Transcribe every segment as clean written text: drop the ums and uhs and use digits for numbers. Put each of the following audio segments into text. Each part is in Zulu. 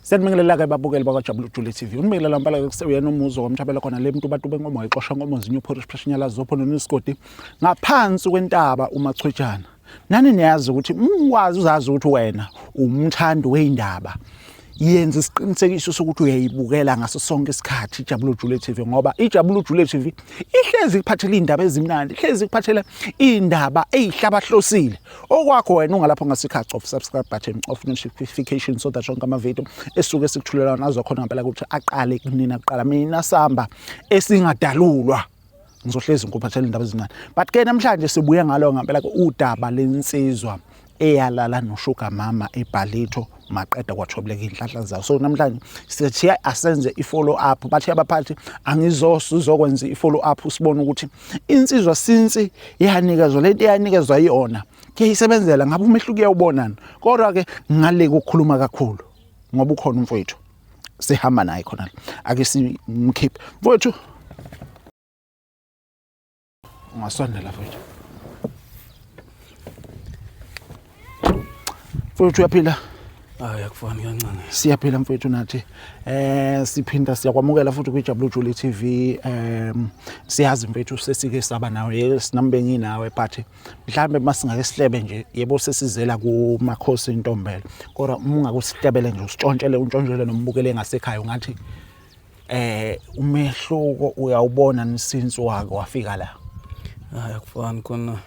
Senibingelela ke babukeli bakwaJabula Jule TV. Unibingelela mpela kuseyena umuzo womthabela khona le muntu bantu benkomo ayixosha ngomo zinyo phorish pressure zopho nonisigodi ngaphansi kwentaba uMachwejana. Nani niyazi ukuthi umwazi uzazi ukuthi wena umthandi weindaba. Yenza isiqinisekiso sokuthi uyayibukela ngaso sonke isikhathi iJabula Jule TV ngoba iJabula Jule TV ihlezi kuphathela indaba ezimnandi, ihlezi kuphathela indaba ezihlabahlosile. Okwakho wena ungalapho ngasikhathi of subscribe button of notification so that jonke amavideo esuke sikuthulela nazo khona ngempela ukuthi aqale kunina kuqala mina samba esingadalulwa. Ngizohlezi ngikuphathela indaba ezimnandi. But ke namhlanje sibuye ngalo ngempela udaba lensizwa eyalala noShuga Mama eBhalito maqeda kwathobeleka inhlahla zawo. So namhlanje sithi asenze ifollow up bathi abaphathi angizokwenza ifollow up usibone ukuthi insizwa since yanikezwa lento yanikezwa yona kuyisebenzela ngabe umehluko uyawubonana. Kodwa ke ngale ukukhuluma kakhulu ngoba ukhona umfowethu sihamba naye khona ake simkhiphe mfowethu ungasondela mfowethu. Mfowethu uyaphila? Hayi akufani kancane. Siyaphila mfowethu nathi. Siphinda siyakwamukela futhi kwiJabula Jule TV. Siyazi mfowethu sesike saba nawe sinambe nginawe but mhlambe masingake sihlebe nje yebo sesizela kumakhosi intombela. Kodwa ungakusihlebele nje usitshontshele untshontshelele nombukele ngasekhaya ungathi umehluko uyawubona nisinsi wake wafika la. Hayi akufani khona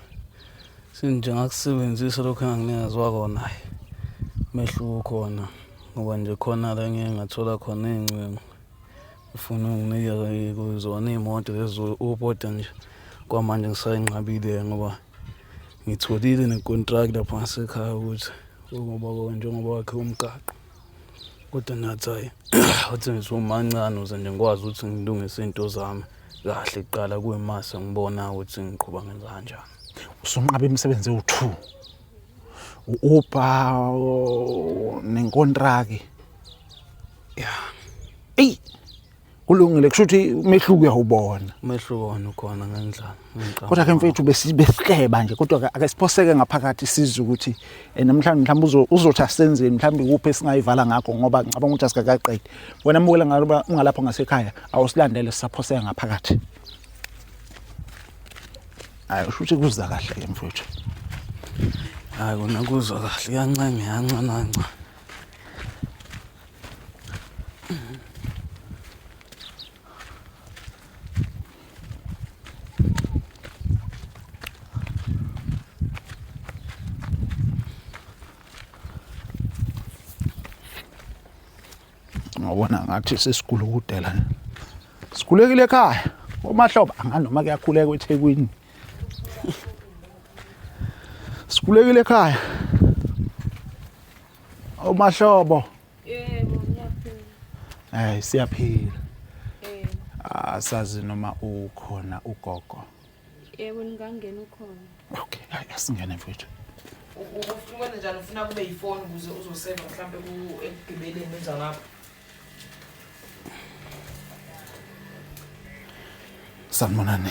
sinjengakusebenzisa lokho enginezwa kona. Mehluko khona ngoba nje khona la ngeke ngathola khona ingcingo ufuna unginika kuzona imoto lezo ubhoda nje kwamanje ngisayinqabile ngoba ngitholile necontract lapha ngasekhaya ukuthi ngoba njengoba wakhe umgaqo kodwa nathi hayi uthi ngizomancane uze nje ngikwazi ukuthi ngilungise into zami kahle kuqala kuyimasa ngibona ukuthi ngiqhubeka ngenza kanjani. Usumnqabe imisebenzi ewu2 upa nenkontraki ya kulungile kusho ukuthi umehluko uyawubona. Umehluko wona ukhona ngendlela kodwa ke mfethu besihleba nje kodwa ake siphoseke ngaphakathi sizwe ukuthi namhlanje mhlawumbe uzothi asenzeni mhlawumbe kuphi esingayivala ngakho ngoba ngicabanga ukuthi asikaqedi. Wena mbukela ngaloba ungalapha ngasekhaya awusilandele sisaphoseka ngaphakathi. Hayi usho ukuthi kuza kahle ke mfethu. Hayi kona kuzwa kahle kancane yancananca. Ngabona ngathi sesigulukudela. Sikhulekile ekhaya. Omahlobo anganoma kuyakhuleka eThekwini. Sikhulekile ekhaya. Omahlobo. Yebo ngiyaphila. Siyaphila. Asazi noma ukhona ugogo. Yebo ngingangena ukhona. Okay, asingene mfethu. Ufuna njani ufuna kube yifoni ukuze uzoseva mhlambe ku ekugibeleni wenza ngapha. Sanibonani.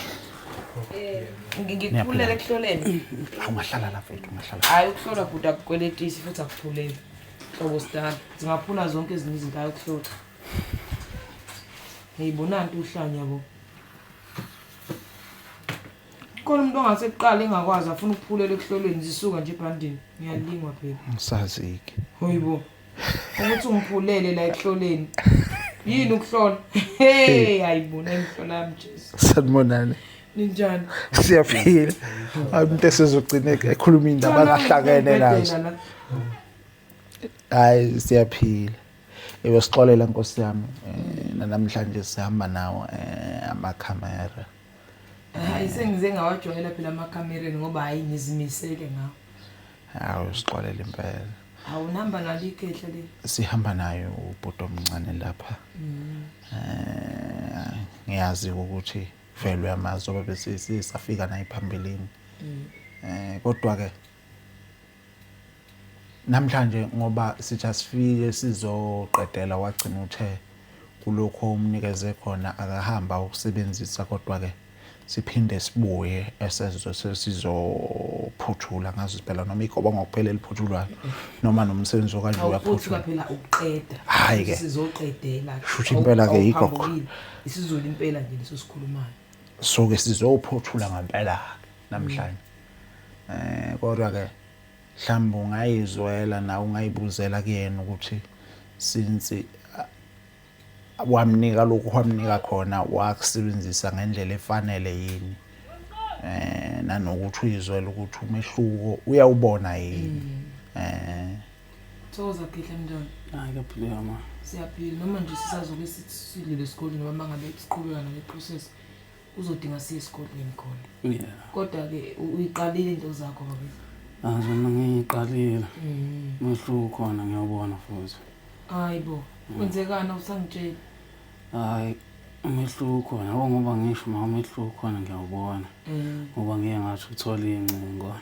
Ngikuphulele ekuhloleni. Ungahlala la mfethu ungahlala. Hayi ukuhlola bhuti akukweletisi futhi akuphulele. Hlobo star. Singaphula zonke ezinye izinto ayokuhlola. Ngiyibona into uhlanya yabo. Khona umuntu ongase kuqala engakwazi afuna ukuphulela ekuhloleni zisuka nje ebhandini. Ngiyalingwa phela. Ngisazi ke. Hoyibo. Ukuthi ungiphulele la ekuhloleni. Yini ukuhlola? Hey ayibona imhlola yami Jesu. Sanibonani. Ninjani? Siyaphila. Umuntu esezogcina ekhuluma indaba akahlakene nazo. Hayi siyaphila. Sixolela Nkosi yami namhlanje sihamba nawo amakhamera. Hayi sengize ngawajwayela phela amakhamereni ngoba hayi nizimisele ngawo. Hawu sixolela impela. Awu namba nalikhehle le. Sihamba nayo ubhuti omncane lapha. Ngiyazi ukuthi vele uyamazi ngoba bese safika naye phambilini. Kodwa ke namhlanje ngoba sithi sifike sizoqedela wagcina uthe kulokho umnikeze khona akahamba ukusebenzisa kodwa ke siphinde sibuye sizophuthula ngazo phela noma ikhoba ngokuphelele iphuthulwayo noma nomsebenzi okanje Awuphuthula uyaphuthula. phela ukuqeda. Hayi ke. Sizoqedela. Shuthi impela ke yikho. Awuphambukile. Isizulu impela nje leso sikhulumayo. So ke sizophuthula ngempela namhlanje. Kodwa ke mhlawumbe ungayizwela na ungayibuzela kuyena ukuthi since wamnika lokhu wamnika khona wakusebenzisa ngendlela efanele yini nanokuthi uyizwela ukuthi umehluko uyawubona yini Thokoza Khehla Mndolo. Hayi kaphila ma. Siyaphila noma nje sisazoke sidlule esikoleni noma mangabe siqhubeka nale process uzodinga siye esikoleni khona. Yeah. Kodwa ke uyiqalile into zakho babe. Zona ngiqalile. Umehluko khona ngiyabona futhi. Hayibo. Kwenzekana usangitshela. Hayi umehluko khona ngoba ngisho ma umehluko khona ngiyabona. Ngoba ngeke ngathi ukuthola ingcingo.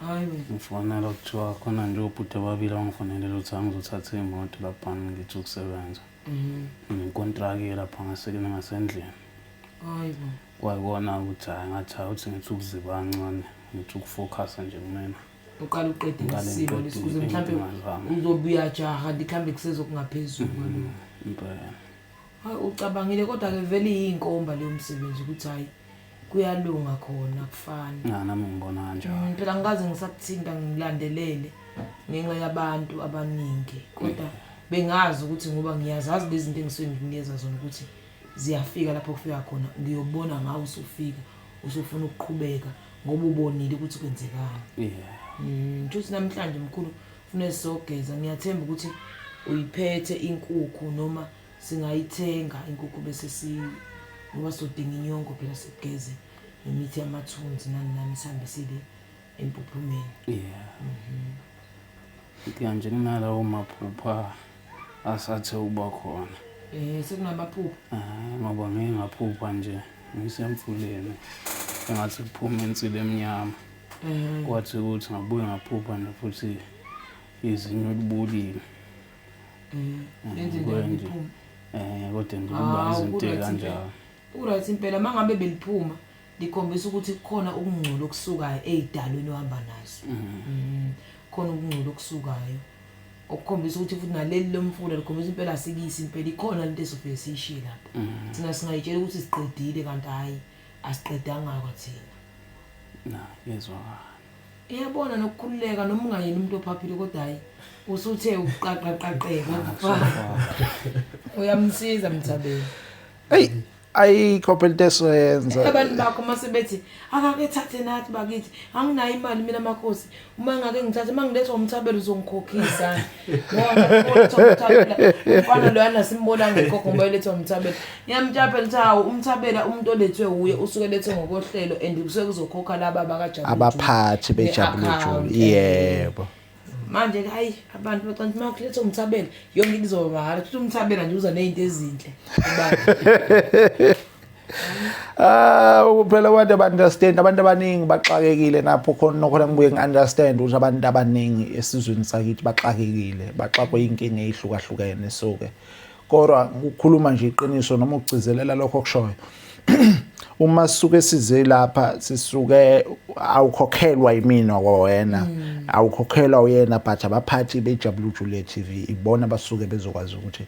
Hayibo. Ngifonela ukuthiwa khona nje ubhuti ababili abangifonela ukuthi angizothatha imoto lapha ngithi ukusebenza. Nginkontrakt lapha ngasekena ngasendlini. Hayibo. Kwayibona ukuthi hayi ngathi uthi ngithi ukuziba kancane ngithi ukufocus nje kumina. Uqala uqede ngesimo lesikuze mhlambe uzobuya jaha dikhambe kusezokungaphezulu kwalo. Impela. Hayi ucabangile kodwa ke vele iyinkomba leyo msebenzi ukuthi hayi kuyalunga khona kufani. Nami ngibona kanjalo. Phela ngikaze ngisakuthinta ngilandelele ngenxa yabantu abaningi kodwa bengazi ukuthi ngoba ngiyazazi lezi zinto engisuke nginikeza zona ukuthi ziyafika lapho kufika khona ngiyobona ngawo usufika usufuna ukuqhubeka ngoba ubonile ukuthi kwenzekani. Yeah. Ngithi namhlanje mkhulu ufuna sizogeza ngiyathemba ukuthi uyiphethe inkukhu noma singayithenga inkukhu bese ngoba sodinga inyongo phela sigeze imithi yamathunzi nani sihambe sile empuphumeni. Yeah. Kanje kunalawo maphupha asathe uba khona. Sekunamaphupha. Ngoba ngeke ngaphupha nje ngisemfuleni engathi kuphuma insile emnyama. Kwathi ukuthi ngabuye ngaphupha nje futhi izinyo libulile. Lenze njani liphuma? Kodwa nje kuba izinto kanjalo. Uright impela mangabe beliphuma likhombisa ukuthi kukhona ukungcola okusukayo ezidalweni ohamba nazo. Khona ukungcola okusukayo okukhombisa ukuthi futhi naleli lomfula likhombisa impela asikisi impela ikhona lento esofike siyishiye lapha. Thina singayitshela ukuthi siqedile kanti hayi asiqedanga kwathina. Yezwa. Iyabona nokukhululeka noma ungayeni umuntu ophaphile kodwa hayi usuthe uqaqaqaqeka. Uyamsiza Mthabeni. hey ayikho phela into esiyenza Abantu bakho mase bethi akake thathe nathi bakithi anginayo imali mina makhosi uma ngake ngithathe mangilethe umthabelo uzongikhokhisa ngoba ufana lo yana simbona ngekhokho ngoba elethe umthabelo ngiyamtshapela thawu umthabela umuntu olethwe uye usuke lethe ngokohlelo and kusuke kuzokhokha laba abakajabula abaphathi bejabula yebo manje hayi abantu baqanti makulethe umthabela yonke into izoba mahala kuthi umthabela nje uza nezinto ezinhle phela abantu abaningi baxakekile napho khona ngibuye ngi-understand ukuthi abantu abaningi esizweni sakithi baxakekile baxakwe inkinga ezihlukahlukene so-ke kodwa ukukhuluma nje iqiniso noma ukugcizelela lokho okushoyo uma sisuke size lapha sisuke awukhokhelwa yimina wena awukhokhelwa uyena but abaphathi bejabula ujule TV ibona basuke bezokwazi ukuthi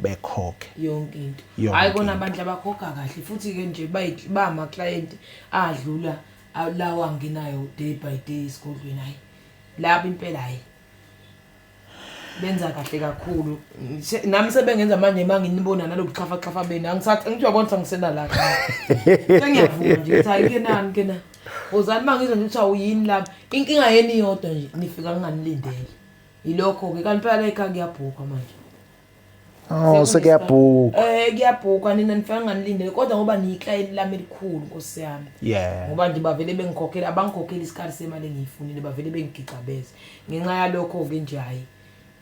bekhokhe yonke into hayi kona abantu abakhokha kahle futhi ke nje ba ama client adlula lawa nginayo day by day esikolweni hayi lapha impela hayi benza kahle kakhulu nami sebengenza manje manginibona nalokuxhafa beni angisathi ngijobona ukuthi ngisena la sengiyavuma nje ukuthi hayi kenani uzani mangizwa nje ukuthi awuyini lapha inkinga yeni yodwa nje nifika nginganilindele yilokho ke kanti phela ekhaya kuyabhuka manje sekuyabhuka kuyabhuka nina nifika nginganilindele kodwa ngoba niyiclient lami elikhulu Nkosi yami ngoba nje bavele bengikhokhela abangikhokhela isikali semali engiyifunile bavele bengigicabeze ngenxa yalokho ke nje hayi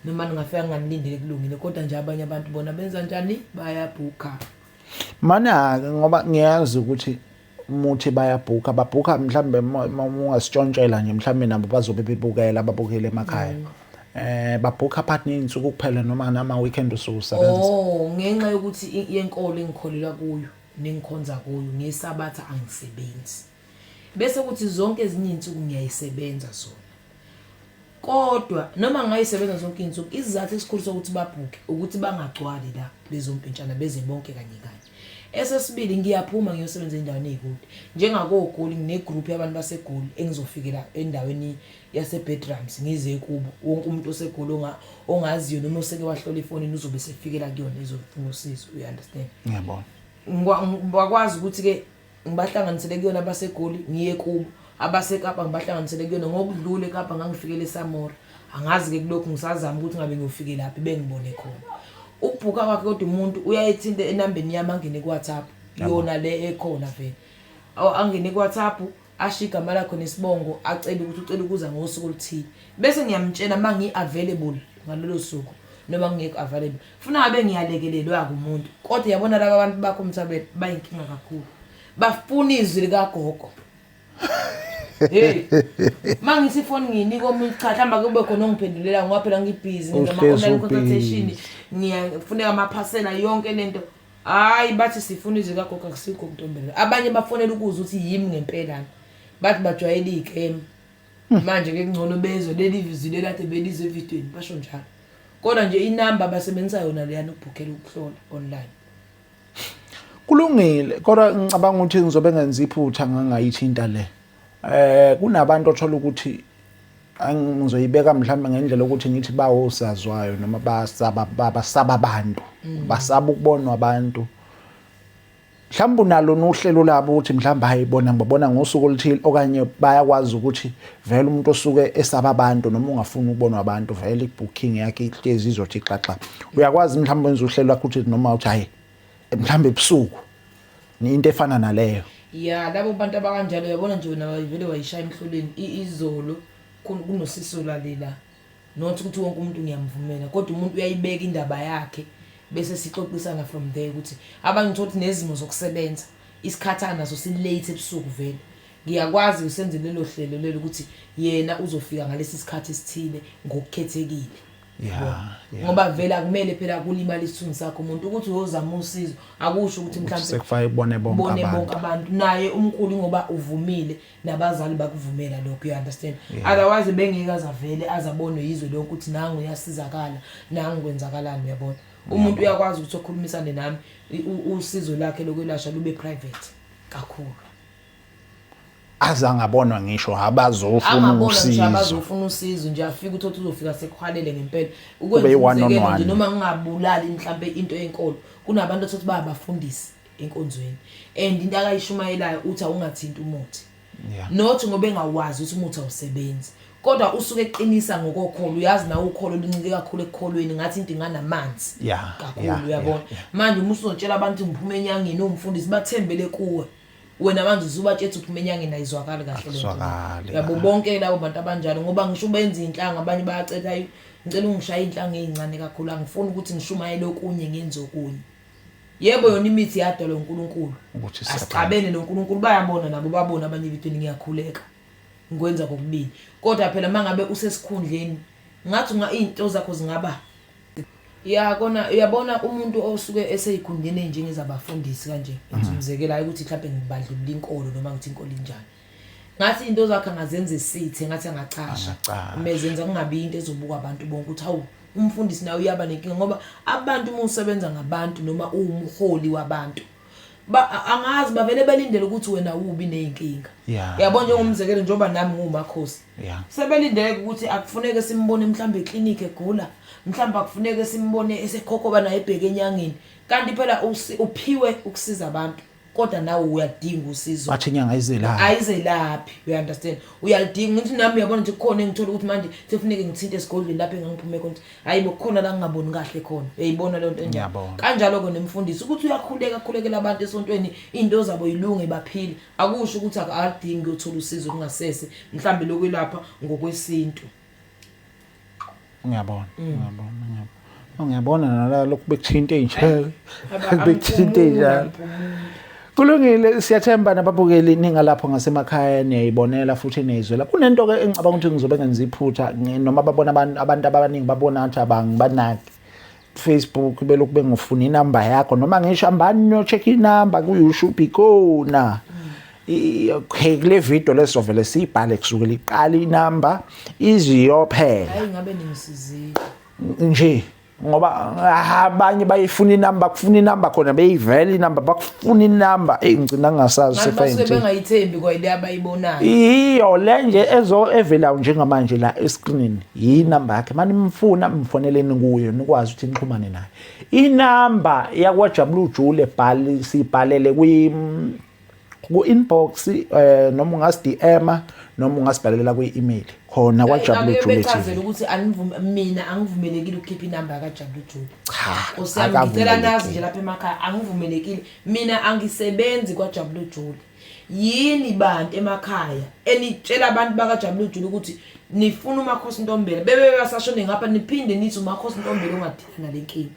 noma ningafika nganilindele kulungile kodwa nje abanye abantu bona benza njani bayabhuka mana ngoba ngiyazi ukuthi umuthi bayabhuka babhuka mhlambe ungasitshontshela nje mhlambe nabo bazobe bebukela ababukele emakhaya babhuka partner insuku kuphela noma nama weekend ususebenza ngenxa yokuthi yenkolo engikholelwa kuyo ningikhonza kuyo ngesabatha angisebenzi bese kuthi zonke ezinye insuku ngiyayisebenza zona kodwa noma ngayisebenza zonke insuku izizathu esikhulu sokuthi babhuke ukuthi bangagcwali la bezompintshana beze bonke kanye kanye esesibili ngiyaphuma ngiyosebenza endaweni ezikude njengakogoli ngine-group yabantu basegoli engizofikela endaweni yase-bedrooms ngize kubo wonke umuntu osegoli ongaziyo noma oseke wahlola ifonini uzobe sefikela kuyona izofuna usizo you understand ngiyabona bakwazi ukuthi-ke ngibahlanganisele kuyona abasegoli ngiye kubo abasekapa ngibahlanganisele kuyona ngokudlula ekapa ngangifikele eSamora angazi-ke kulokhu ngisazama ukuthi ngabe ngiyofike laphi bengibone khona ukubhuka kwakhe kodwa umuntu uyayithinta enambeni yami angene ku-WhatsApp yona le ekhona vele angene ku-WhatsApp asho igama lakho nesibongo acele ukuthi ucela ukuza ngosuku oluthile bese ngiyamtshela uma ngi-available ngalolo suku noma ngingekho available funa ngabe ngiyalekelelwa kumuntu kodwa yabona laba abantu bakho Mthabela bayinkinga kakhulu bafuna izwi likagogo hey mangithi phone nginika omunye cha hlamba kube khona ongiphendulela ngoba phela ngibhizi ngama-online consultation ngiyafuneka amaphasela yonke lento hayi bathi sifuna izwi likagogo akusikho Ntombela abanye bafonela ukuza ukuthi yimi ngempela bathi bajwayele igame manje ke kungcono bezwe leli vizwi lelade belizwe evidweni basho njalo kodwa nje inamba basebenzisa yona leyana ukubhukhela ukuhlola online kulungile kodwa ngicabanga ukuthi ngizobe ngenza iphutha ngangayithinta le kunabantu othola ukuthi ngizoyibeka mhlawumbe ngendlela ukuthi ngithi bawosazwayo noma basaba abantu basaba ukubonwa abantu mhlawumbe unalo nohlelo labo ukuthi mhlawumbe hayibona ngibona ngosuku oluthile okanye bayakwazi ukuthi vele umuntu osuke esaba abantu noma ungafuni ukubonwa abantu vele ibooking yakhe ihlezi izothi xaxa uyakwazi mhlawumbe wenza uhlelo lakho ukuthi noma uthi hayi mhlawumbe ebusuku ni into efana naleyo ya labo bantu abakanjalo uyabona nje wena vele wayishaya emhlolweni izolo kunosiso lalela not ukuthi wonke umuntu ngiyamvumela kodwa umuntu uyayibeka indaba yakhe bese sixoxisana from there ukuthi abangithola ukuthi nezimo zokusebenza isikhathana naso silate ebusuku vele ngiyakwazi usenze lelo hlelo lelo ukuthi yena uzofika ngalesi sikhathi esithile ngokukhethekile ngoba vele akumele phela kulimala isithunzi sakho umuntu ukuthi uyozama usizo akusho ukuthi mhlawumbe sekufanele ibone bonke abantu naye umkhulu ngoba uvumile nabazali bakuvumela lokho you understand otherwise bengeke azavele azabonwe yizwe lonke ukuthi nangu uyasizakala nangu kwenzakalani uyabona umuntu uyakwazi ukuthi okhulumisane nami usizo lakhe lokwelashwa lube private kakhulu azangabonwa ngisho abazofuna usizo abazofuna usizo nje afika ukuthi uzofika sekuhalele ngempela ukwenza nje noma ngingabulali mhlambe into enkolo kunabantu othothi bayabafundisi enkonzweni and into akayishumayelayo uthi awungathinta umuthi not ngoba engawazi ukuthi umuthi awusebenzi kodwa usuke eqinisa ngokokholo uyazi nawe ukholo luncike kakhulu ekukholweni ngathi into inganamanzi kakhulu uyabona manje uma usotshela abantu ngiphume enyangeni umfundisi bathembele kuwe wena manje uzubathethe ukuthi enyangeni ayizwakala kahle lento yabo bonke labo bantu abanjalo ngoba ngisho benza inhlanga abanye bayacetha ngicela ungishaya inhlanga ezincane kakhulu angifuni ukuthi ngishumayele okunye ngenze okunye yebo yona imithi yadalwa uNkulunkulu ukuthi asicabene noNkulunkulu bayabona nabo babona abanye ibitweni ngiyakhuleka ngikwenza kokubili kodwa phela mangabe usesikhundleni ngathi izinto zakho zingaba kona uyabona umuntu osuke eseyikhundleni njengezabafundisi kanje ngizumzekelayo ukuthi mhlawumbe ngibandlulula inkolo noma ngithi inkolo injani ngathi into zakhe angazenza isithe ngathi angachasha mezenza kungabi into ezobuka abantu bonke ukuthi hawu umfundisi nawe uyaba nenkinga ngoba abantu uma usebenza ngabantu noma uwumholi wabantu angazi bavele belindele ukuthi wena ubi nezinkinga yabona njengomzekelo njengoba nami ngumakhosi sebelindele ukuthi akufuneke simbone mhlambe eclinic egula mhlambe akufuneke simbone esekhokhoba naye ebheke enyangeni kanti phela uphiwe ukusiza abantu kodwa nawe uyadinga usizo bathi inyanga ayizelaphi you understand uyalidinga ngithi nami uyabona nje kukhona engithola ukuthi manje sefuneke ngithinte esigodlweni lapha engangiphume khona hayi bokukhona la ngingaboni kahle khona uyayibona le nto enjalo kanjalo ke nemfundisi ukuthi uyakhulekela abantu esontweni into zabo yilunge baphile akusho ukuthi akadingi ukuthola usizo kungasese mhlambe lokwelapha ngokwesintu ngiyabona nala lokhu bekuthinte nje bekuthinte nje kulungile siyathemba nababukeli ninga lapho ngasemakhaya niyayibonela futhi niyizwela kunento ke engicabanga ukuthi ngizobe ngenza iphutha noma babona abantu abaningi babona ukuthi abangibanaki Facebook belokhu bengifuna inamba yakho noma ngisho ambani no-check inamba ku-YouTube ikhona. Okay, kule video lesizovele siyibhale kusukela iqala inamba iziyophela hayi ngabe ningisizile nje ngoba abanye bayifuna inamba kufuna inamba khona beyivela inamba bakufuna inamba ngicina ngingasazi basuke sefayini bengayithembi kwayile abayibonayo iyo le nje evelayo njengamanje la escreenini yinamba yakhe manje mfuna mfoneleni kuyo nikwazi ukuthi nixhumane naye inamba yakwaJabulu Jule bhali sibhalele ku-inbox noma ungasi-DM noma ungasibhalela kwi-email khona kwaJabulu Jule bechazela ukuthi mina angivumelekile ukukhipha inamba kaJabulu Jule cha usiyangicela nazi nje lapha emakhaya angivumelekile mina angisebenzi kwaJabulu Jule yini bantu emakhaya enitshela abantu bakaJabulu Jule ukuthi nifuna uMakhosi Ntombela bebe basashone ngapha niphinde nithi uMakhosi Ntombela ongadilana lenkingi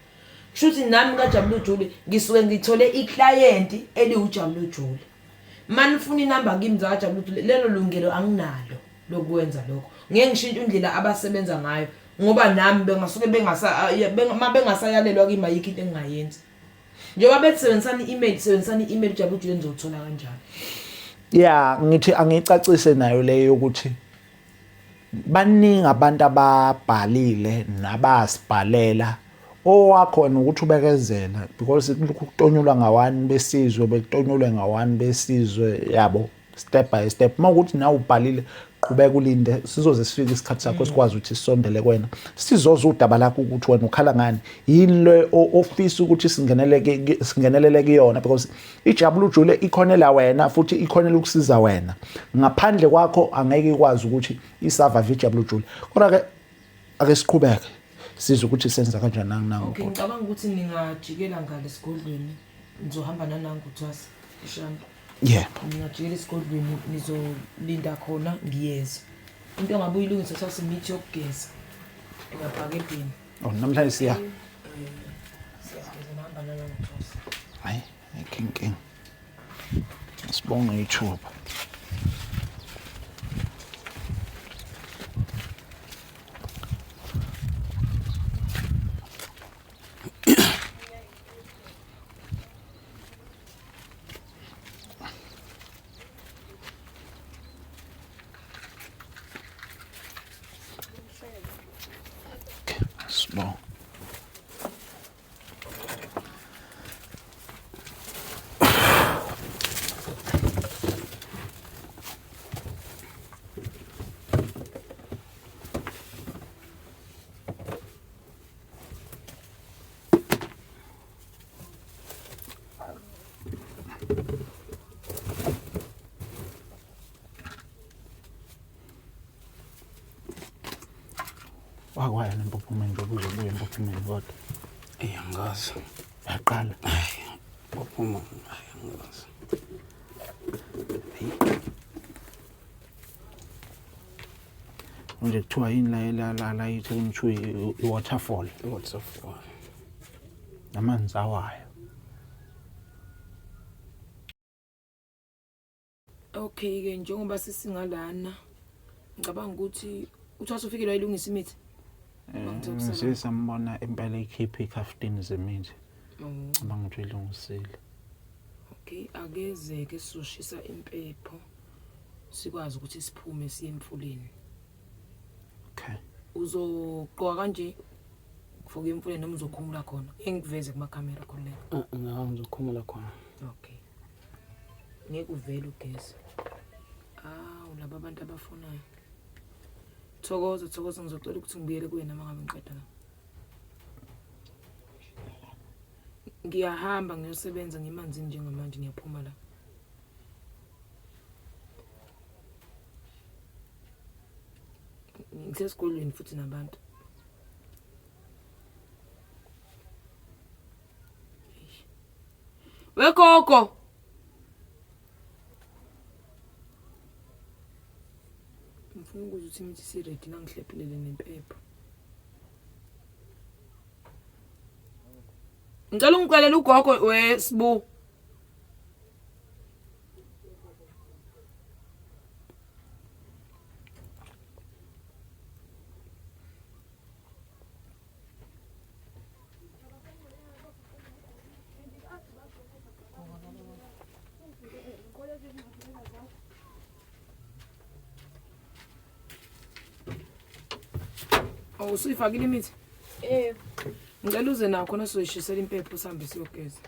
shuthi nami kaJabulu Jule ngisuke ngithole iclient eliuJabulu Jule manifuna inamba kimi kaJabulu Jule lelo lungelo anginalo lokwenza lokho ngeke ngishintshe indlela abasebenza ngayo ngoba nami bengasuke bengasayalelwa kimi ayikho into engingayenza njengoba besebenzisana i-email uJabulu Jule nizothola kanjani ya ngithi angicacise nayo leyo ukuthi baningi abantu ababhalile nabasibhalela owakhona ukuthi ubekezela because kutonyulwa ngawani besizwe bekutonyulwe ngawani besizwe yabo step by step mawukuthi nawe ubhalile qhubeka ulinde sizoze sifike isikhathi sakho sikwazi ukuthi sisondele kwena sizoza udaba lakho ukuthi wena ukhala ngani yini le office ukuthi singenelele kuyona because iJabulu Jule ikhonela wena futhi ikhonela ukusiza wena ngaphandle kwakho angeke ikwazi ukuthi isurvive iJabulu Jule kodwa ke ake siqhubeke sizwe ukuthi senza kanjani nangu okay ngicabanga ukuthi ningajikela ngale sigodlweni nizohamba nanangu uthwasa ishamba yeah ngingajikela esigodlweni nizolinda khona ngiyeza into engabe uyilungisa sasimithi yokugeza engabhakebhini namhlanje siya siyageza nahamba nanangu uthwasa hayi king sibonga YouTube Small. Wakwaya nempophumeni ngoba uzobuya empophumeni kodwa Angazi. yaqala Bophuma angazi. nje kuthiwa yini la yithi ngithiwa i-waterfall Waterfall. namanzi awayo okay ke njengoba sisingalana ngicabanga ukuthi uthwasa ufikile wayilungisa imithi sesambona impela ikhipha ikhaftini zemithi ngicabanga ukuthi ilungisile okay akeze ke sizoshisa impepho sikwazi ukuthi siphume siye emfuleni okay uzoqoqa kanje kufoka emfuleni noma uzokhumula khona engiveze kuma camera khona Ngihamba uzokhumula khona. okay ngeke uvele ugeze ulaba abantu abafonayo thokoza ngizocela ukuthi ngibuyele kuwena mangabe ngiqeda la ngiyahamba ngiyosebenza ngemanzini njengamanje ngiyaphuma la ngisesikolweni futhi nabantu wegogo ngifuna ukuthi imithi si-ready nangihlephulele nempepho ngicela ungixelele ugogo wesibu Usuyifakile imithi? Yebo. Ngicela uze nawo khona sizoyishisela impepho usambe siyogeza.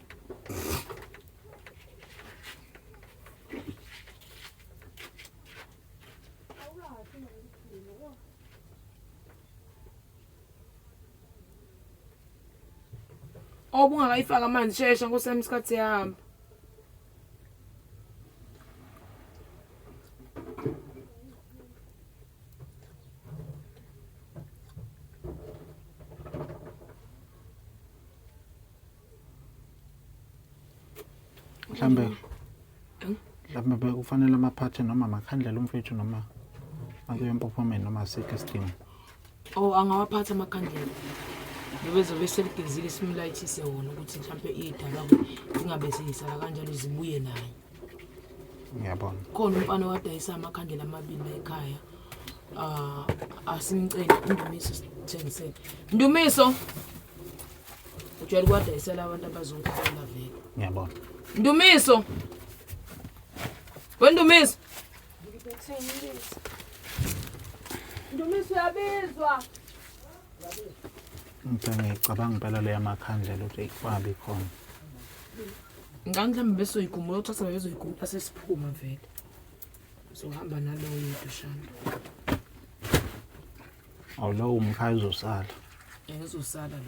Obungakayifaka amanzi shesha nkosami isikhathi siyahamba. Mhlambe kufanele amaphathi noma amakhandlela umfethu noma akuye empophomeni noma sikho isidingo. Angawaphatha amakhandlela. Bebezobe seligezile simlayithise wona ukuthi mhlambe idala ingabe siyisala kanjalo zibuye naye. Ngiyabona. Khona umfana wadayisa amakhandlela amabili la ekhaya. Asimcela Ndumiso sithengisele. Ndumiso. Ujwayele kwadayisela abantu abazongithola vele. Ngiyabona. Ndumiso. Ndumiso. Ndumiso uyabizwa. Ngicabanga impela le yamakhandlela ukuthi kwabi khona. Ngangihamba besoyigumula uthatha bezoyigumula sesiphuma vele. Sohamba nalowo yedwa shana. Awulo umkhaya uzosala. Ngizosala lo.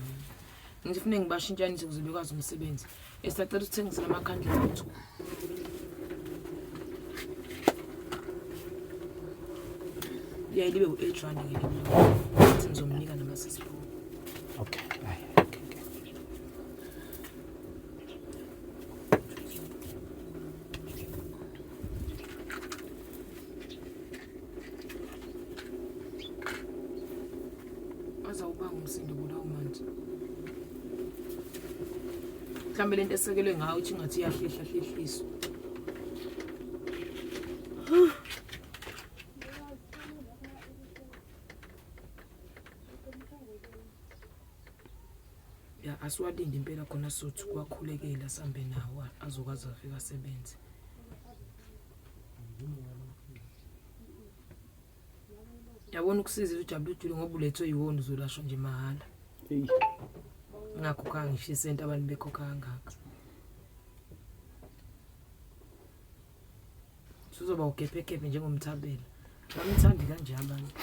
Ngifune ngibashintshanise ukuze bekwazi umsebenzi. Esacela ukuthengisa amakhandlela ethu. Libe u8 rand ngelinye. Ngizomnika namasisiphuma. Okay. Azawubanga umsindo kulawo manje. Mhlambe lento esekelwe ngayo uthi ngathi iyahlehliswa. Ya asiwadinde impela khona sothi kwakhulekela sambe nawo azokwazi afika asebenze. Yabona ukusiza uJabulu Jule ngoba ulethwe yiwona uzolashwa nje mahala. Ngakho kangisho isenta abantu bekhokha kangaka. Sizoba ugephekephe njengomthabela. Bamthandi kanje abantu.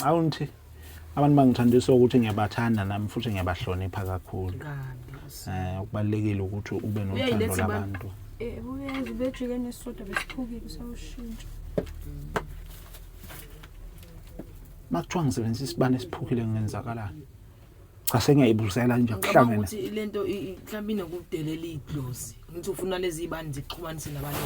Awunthi abantu bangithandisa ukuthi ngiyabathanda nami futhi ngiyabahlonipha kakhulu. Ukubalekile ukuthi ube nothando labantu. Uyazi bejike nesoda besiphukile sawushintsha. Makuthiwa ngisebenzisa isibane esiphukile ngenzakalani? Cha sengiyayibusela nje kuhlangene. Ukuthi lento mhlawumbe inokudelela idlozi. Ngithi ufuna lezi ibani zixhumanise nabantu.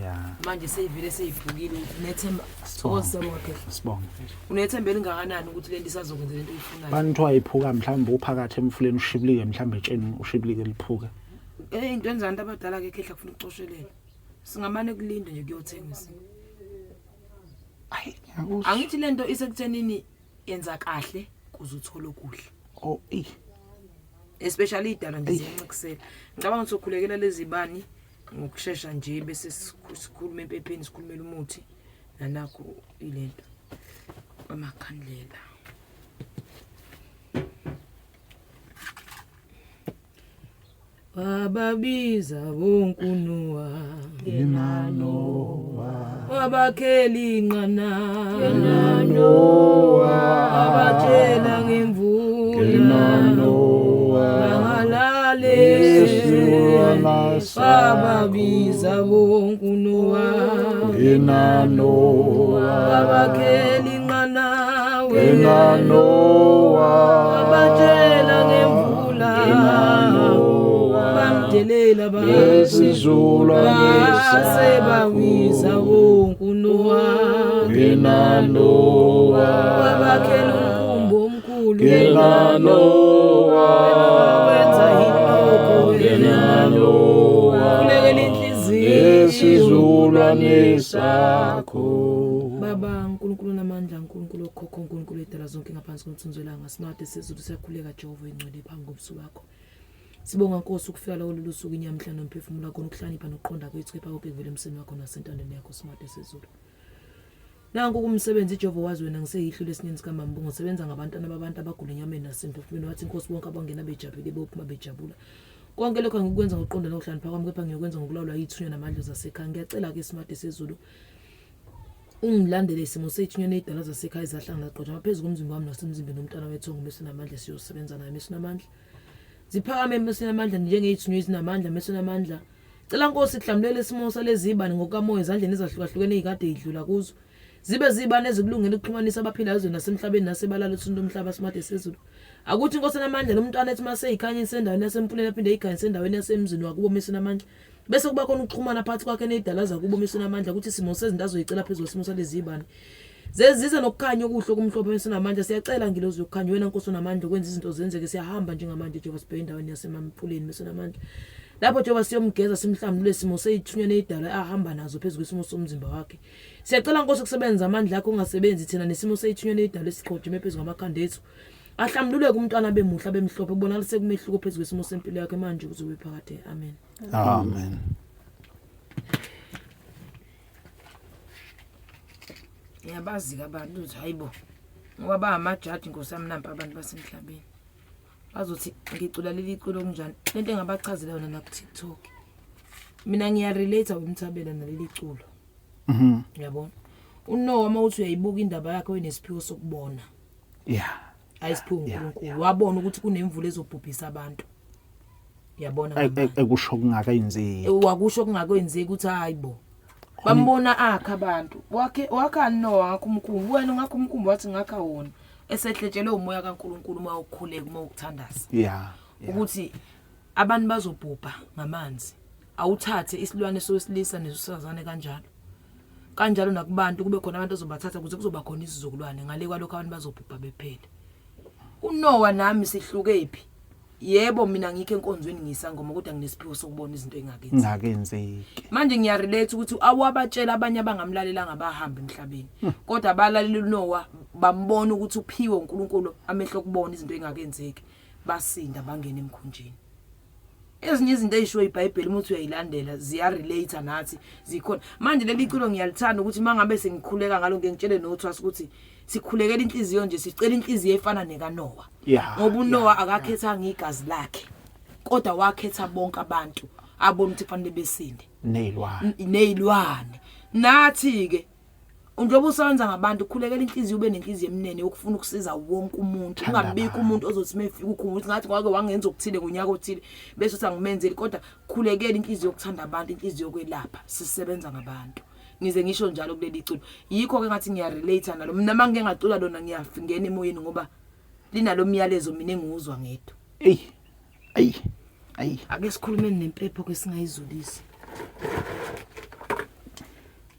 Yeah. Manje seyivile seyiphukile nethemba sithokoze wakhe. Sibonge. Unethemba elingakanani ukuthi lento isazokwenza lento oyifunayo? Bantu ayiphuka mhlawumbe uphakathi emfuleni ushibilike mhlawumbe etsheni ushibilike liphuke. Into enzanto abadala ke ekhehla kufuna ukucoshelela. Singamane kulinda nje kuyothengisa. Hayi, angithi lento isekuthenini yenza kahle kuzuthola okuhle. Especially idala nje ziyancikisela. Ngicabanga ukuthi ukhulekela lezi bani ngokusheshsha nje bese sikhuluma empepheni sikhulumela umuthi nanakho ilento amakhandlela. Wababiza bonkunuwa Noah. Wabakheli inqana Noah. Abatshela ngemvula Bangalale Wababiza bonkunuwa Wabakheli inqana Abatshela ngemvula Delela Besizulanisa Sebawisa bonkunuwa Wabakhela umkhumbi omkhulu Wenza inhloko Kulekela inhliziyo Besizulanisa Baba uNkulunkulu namandla uNkulunkulu okhokho uNkulunkulu edala zonke ngaphansi komthunzi welanga sinade sezulu siyakhuleka Jehova ingcwele phambi kobuso bakho Sibonga Nkosi ukufika la kulolu suku inyamhla nomphefumulo wakho ukuhlanipha nokuqonda kwethu kepha konke kuvela emseni wakho nasentandeni yakho smart esezulu. Nanku kumsebenzi Jehova wazi wena ngiseyihlule esinini sikaMambungu sebenza ngabantwana babantu abagula enyameni nasemphefumulweni wathi Nkosi bonke abangena bejabule bophuma bejabula. Konke lokho ngikwenza ngokuqonda nokuhlanipha kwami kepha ngiyokwenza ngokulawulwa yithunya namandla zasekhaya. Ngiyacela ke smart esezulu ungilandele isimo sethunya nezidala zasekhaya izahlangana qotha phezulu komzimba wami nasemzimbeni nomntana wethongo bese namandla siyosebenza naye bese namandla. Ziphakame bese namandla njengeyithunya ezinamandla bese namandla. Cela Nkosi kuhlamulele isimo salezibani ngokamoya ezandleni ezahlukahlukene ezikade idlula kuzo. Zibe zibane ezikulungele ukuxhumanisa abaphilayo ezweni nasemhlabeni nasebalala uthunto umhlaba smart esezulu. Akuthi Nkosi namandla nomntwana ethi mase ikhanyisa endaweni yasemphuleni aphinde ikhanyisa endaweni yasemzini wakubo bese namandla. Bese kuba khona ukuxhumana phakathi kwakhe nezidala zakubo bese namandla ukuthi isimo sezinto azoyicela phezulu isimo salezibani. Zeziza nokukhanya okuhle kumhlophe bese namandla siyacela ngilozi yokukhanya wena Nkosi namandla ukwenza izinto zenzeke siyahamba njengamanje Jehova sibheke endaweni yasemamphuleni bese namandla. Lapho Jehova siyomgeza simhlambulule isimo seyithunya nezidala ahamba nazo phezulu isimo somzimba wakhe. Siyacela Nkosi ukusebenza amandla akho ungasebenzi thina nesimo seyithunya nezidala esiqhojime phezulu ngamakhanda ethu. Ahlambulule kumntwana bemuhla bemhlophe kubonakala kumehluko phezulu isimo sempilo yakhe manje kuzobe phakade amen. Amen. Yabazi abantu uthi hayibo ngoba ba amajaji ngosami nampa abantu basemhlabeni. Bazothi ngicula leli iculo kunjani lento engabachazela yona na ku TikTok. Mina ngiyarelate umthabela naleli iculo. Yabona. Unowa mawuthi uyayibuka indaba yakhe wenesiphiwo sokubona. Yeah. Ayisiphiwo uNkulunkulu wabona ukuthi kunemvula ezobhubhisa abantu. Yabona Ekusho kungakayenzeki. Wakusho kungakwenzeki ukuthi hayibo. Bambona akha abantu. Wakha Noah ngakumkhumbu wena ngakumkhumbu wathi ngakha wona. Esehletshele umoya kaNkulunkulu uma ukukhuleka uma ukuthandaza. Yeah. Ukuthi abantu bazobhubha ngamanzi. Awuthathe isilwane sowesilisa nesosazane kanjalo. Kanjalo nakubantu kube khona abantu azobathatha ukuze kuzoba khona isizukulwane ngale kwalokho abantu bazobhubha bephele. uNoah nami sihlukephi? Yebo mina ngikho enkonzweni ngisangoma kodwa nginesiphiwo sokubona izinto engakenzeki. Manje ngiyarelate ukuthi awabatshela abanye abangamlalela ngabahamba emhlabeni. Kodwa abalaleli uNoah bambona ukuthi uphiwe uNkulunkulu amehlo kubona izinto engakenzeki. Basinda bangena emkhunjini. Ezinye izinto ezisho iBhayibheli umuntu uyayilandela ziyarelate nathi zikhona. Manje leli iculo ngiyalithanda ukuthi mangabe sengikhuleka ngalo ngengitshele noThwasa ukuthi sikhulekela inhliziyo nje sicela inhliziyo efana nekaNoah. Ngoba uNoah akakhethanga igazi lakhe kodwa wakhetha bonke abantu abona ukuthi fanele besinde nezilwane. Nathi ke njengoba usebenza ngabantu ukhulekela inhliziyo ube nenhliziyo eminene ukufuna ukusiza wonke umuntu ungabika umuntu ozothi mefika ukuthi ngathi kwake wangenza okuthile ngonyaka othile bese uthi angimenzeli kodwa khulekela inhliziyo yokuthanda abantu inhliziyo yokwelapha sisebenza ngabantu. Ngize ngisho njalo kuleli iculo yikho ke ngathi ngiyarelate nalo mina mangeke ngacula lona ngiyafingena emoyeni ngoba linalo myalezo mina engizwa ngedwa. Ake sikhulumeni nempepho ke singayizulisa.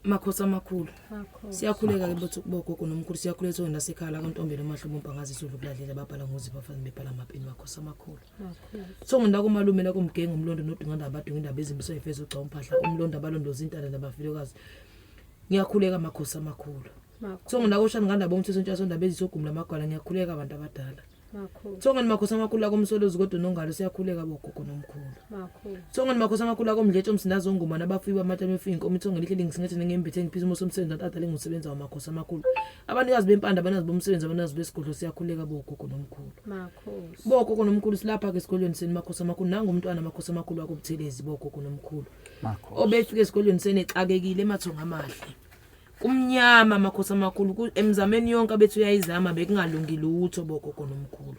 Makhosi amakhulu. Siyakhuleka ke bothi kubogogo nomkhulu siyakhuleka wena nasekhaya la kaNtombela uMahlubo Mphangazi Zulu kuladlela babhala ngozi bafana bebhala amapeni makhosi amakhulu. Songonda kumalume la kumgenge umlondo nodinganda abadinga indaba ezimbiso efezo uxa umphahla umlondo abalondoza intala nabafilokazi. Ngiyakhuleka makhosi amakhulu. Songonda koshana nganda bomthetho ntshasa indaba ezisogumla amagwala ngiyakhuleka abantu abadala. Songani makhosi amakhulu la komsolozi kodwa nongalo siyakhuleka bogogo nomkhulu. Songani makhosi amakhulu la komdletshe umsindazo ongoma nabafuyi bamatha mefuyi inkomo ithonga lihle lingisingethe ngembethe ngiphisa umsebenzi natata lengusebenza wamakhosi amakhulu. Abanikazi bempanda banazi bomsebenzi abanazi besigodlo siyakhuleka bogogo nomkhulu. Bogogo nomkhulu silapha ke esikolweni seni makhosi amakhulu nangumntwana makhosi amakhulu wakobuthelezi bogogo nomkhulu. Obefike esikolweni seni exakekile emathonga amahle. Kumnyama makhosi amakhulu emzameni yonke abethu uyayizama bekungalungi lutho bogogo nomkhulu.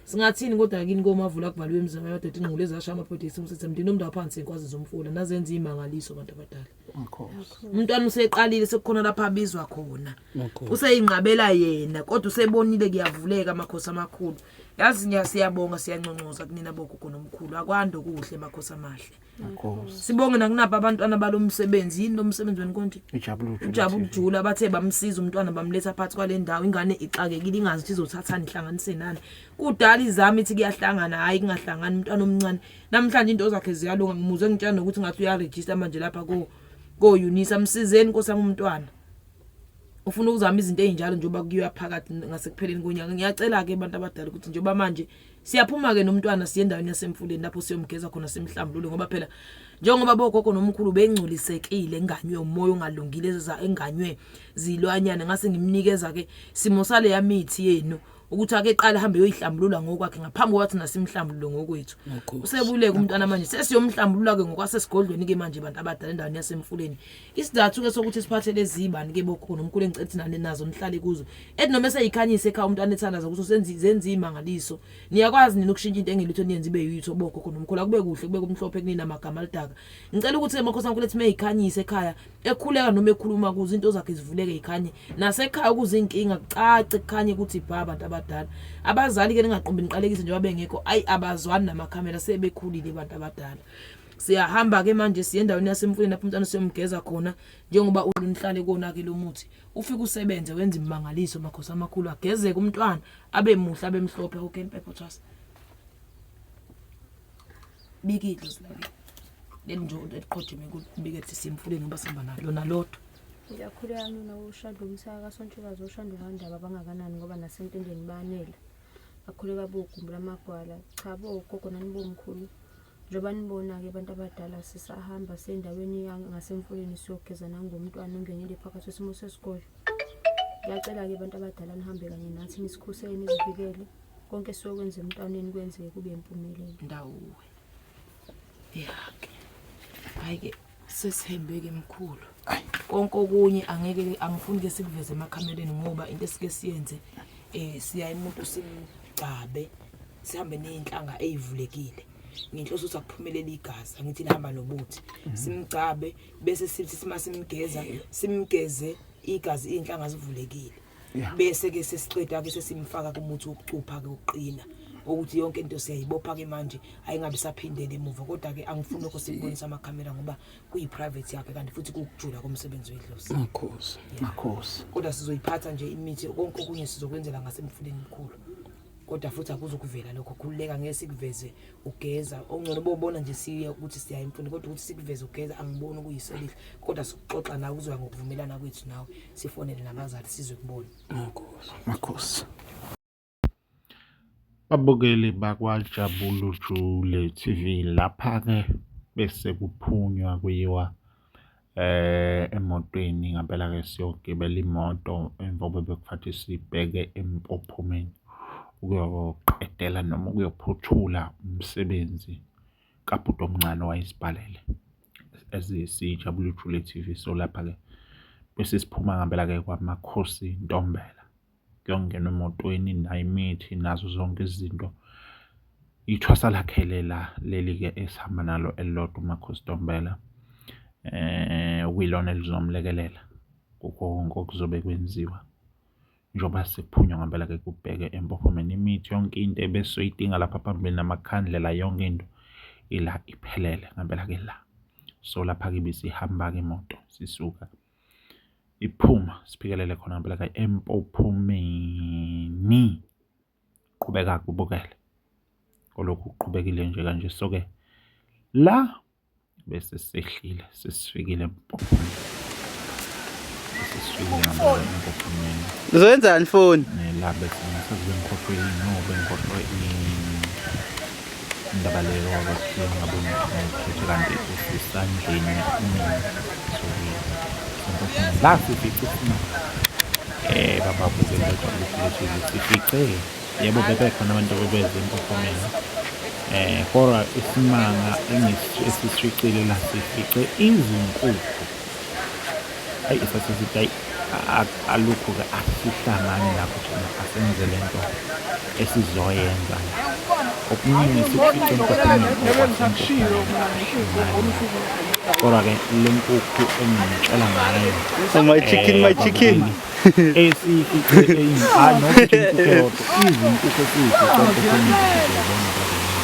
Singathini kodwa kini komavula kubhalwe emzameni yadoda ingqulu ezasha amaphodisi umsethi mndini omndawo phansi inkwazi zomfula nazenza imangaliso abantu abadala. Umntwana useqalile sekukhona lapha abizwa khona. Useyinqabela yena kodwa usebonile kuyavuleka makhosi amakhulu. Yazi siyabonga siyanconcoza kunina bogogo nomkhulu akwando kuhle makhosi amahle. Sibonge nakunapha abantwana balomsebenzi yini lomsebenzi wenkonti ujabula bathe bamsiza umntwana bamletha phansi kwale ndawo ingane ixakekile ingazi ukuthi izothathana ihlanganise nani kudala izami ithi kuyahlangana hayi kungahlangani umntwana omncane namhlanje into zakhe ziyalunga ngimuzwe ngitshela nokuthi ngathi uyaregister manje lapha ko Unisa msizeni nkosami umntwana ufuna ukuzama izinto ezinjalo njengoba kuyiwa phakathi ngasekupheleni konyaka. Ngiyacela ke abantu abadala ukuthi njengoba manje siyaphuma ke nomntwana siye endaweni yasemfuleni lapho siyomgeza khona simhlambulule, ngoba phela njengoba bogogo nomkhulu bengculisekile, enganywe umoya ongalungile enganywe zilwanyana, ngase ngimnikeza ke simo sale yamithi yenu ukuthi ake qala hambe yoyihlambulula ngokwakhe ngaphambi kwathi nasimhlambululo ngokwethu. Usebuleke umntwana manje sesiyomhlambulula ke ngokwasesigodlweni ke manje abantu abadala endaweni yasemfuleni. Isizathu ke sokuthi siphathele ezibani ke bokhona nomkhulu engicethe nani nazo nihlale kuzo ethi noma seyikhanyise ekhaya umntwana ethandaza ukuthi zenze imangaliso. Niyakwazi nini ukushintsha into engelitho niyenze ibe yitho bokhokho nomkhulu, akube kuhle kube kumhlophe kunina amagama alidaka. Ngicela ukuthi emakhosi amakhulu ethi meyikhanyise ekhaya ekhuleka noma ekhuluma kuzo into zakhe zivuleke ikhanye nasekhaya ukuze inkinga kucace kukhanye ukuthi ibha abantu abadala. Abazali ke ningaqombi niqalekise njengoba bengekho abazwani namakhamera sebekhulile abantu abadala. Siyahamba ke manje siye endaweni yasemfuleni lapho umntwana siyomgeza khona njengoba ulunihlale kona ke lo muthi ufike usebenze wenza imangaliso makhosi amakhulu agezeke umntwana abe muhle abe mhlophe ukempepho trust bikidlo silake lenjo eqojeme kubike ethi simfuleni ngoba sihamba nalo nalodwa. Ngiyakhuleka mina ushado umsaka kaSontshikazi oshando kaNdaba bangakanani ngoba nasentendeni banele. Akhuleka bogumbula amagwala cha bogogo nani bomkhulu. Njoba nibona ke abantu abadala sisahamba sendaweni ngasemfuleni siyogeza nangomntwana ongenile phakathi kwesimo sesikole. Ngiyacela ke abantu abadala nihambe kanye nathi nisikhusele nizivikele. Konke siyokwenza emntwaneni kwenzeke kube impumelelo. Ndawo. Yake. Hayike sesihembeke emkhulu. Konke okunye angeke angifuni ke sikuveze emakhamereni ngoba into esike siyenze siya umuntu simgcabe sihambe nezinhlanga ezivulekile ngenhloso ukuthi akuphumelela igazi, angithi lihamba nobuthi simgcabe bese sithi simageza simgeze igazi inhlanga zivulekile bese ke sesiqeda ke sesimfaka kumuthi wokucupha ke uqina ukuthi yonke into siyayibopha ke manje ayingabe saphindele emuva, kodwa ke angifuni ukuthi sibonise amakhamera ngoba kuyi private yakhe kanti futhi kukujula komsebenzi wedlozi. Makhosi. Kodwa sizoyiphatha nje imithi konke okunye sizokwenzela ngasemfuleni omkhulu. Kodwa futhi akuzokuvela lokho khululeka ngeke sikuveze ugeza ongcono bobona nje siya ukuthi siya emfuleni, kodwa ukuthi sikuveze ugeza angiboni ukuyiselihle, kodwa sikuxoxa nawe kuzwa ngokuvumelana kwethu nawe sifonele nabazali sizwe kubona. Makhosi. Babukeli bakwaJabulu Jule TV lapha ke bese kuphunywa kuyiwa emotweni ngempela ke siyogibela imoto emva bekufathi sibheke empophomeni ukuyoqedela noma ukuyophuthula umsebenzi kaBhuti omncane wayesibhalele ezisiJabulu Jule TV. So lapha ke bese siphuma ngempela ke kwaMakhosi Ntombela kuyongena emotweni nayo imithi nazo zonke izinto ithwasa lakhe leli ke esihamba nalo elilodwa uMakhosi Ntombela uyilona elizomlekelela konke okuzobe kwenziwa njengoba sikuphunywa ngempela ke kubheke empophomeni imithi yonke into ebesoyidinga lapha phambili namakhandlela yonke into ila iphelele ngempela ke la. So lapha ke bisihamba ke imoto sisuka iphuma siphikelele khona ngempela ke empophomeni qhubeka kubukele kolokhu uqhubekile nje kanje. So ke la bese sehlile sesifikile empophomeni empophomeni Uzenzani phone la bese ngisazwe ngikhohlwe indaba leyo ukuthi ngabona ukuthi kanti usisandleni so la sifice baba bukele ukuthi sifice yebo bebe khona abantu bebeze empophomeni kodwa isimanga esisicile la sifice izinkukhu ayi isasisithi alukho ke asihlangani lapho thina asenze lento esizoyenza okuningi sifice empophomeni kodwa ke le nkukhu engicela ngayo my chicken esifice izinkukhu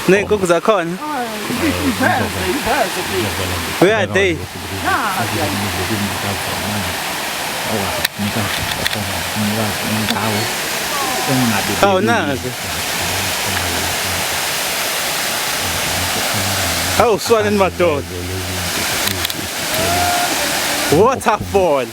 ney'nkukhu zakhona where are they? Oh, nazi. Oh, swan in my dog. Waterfall.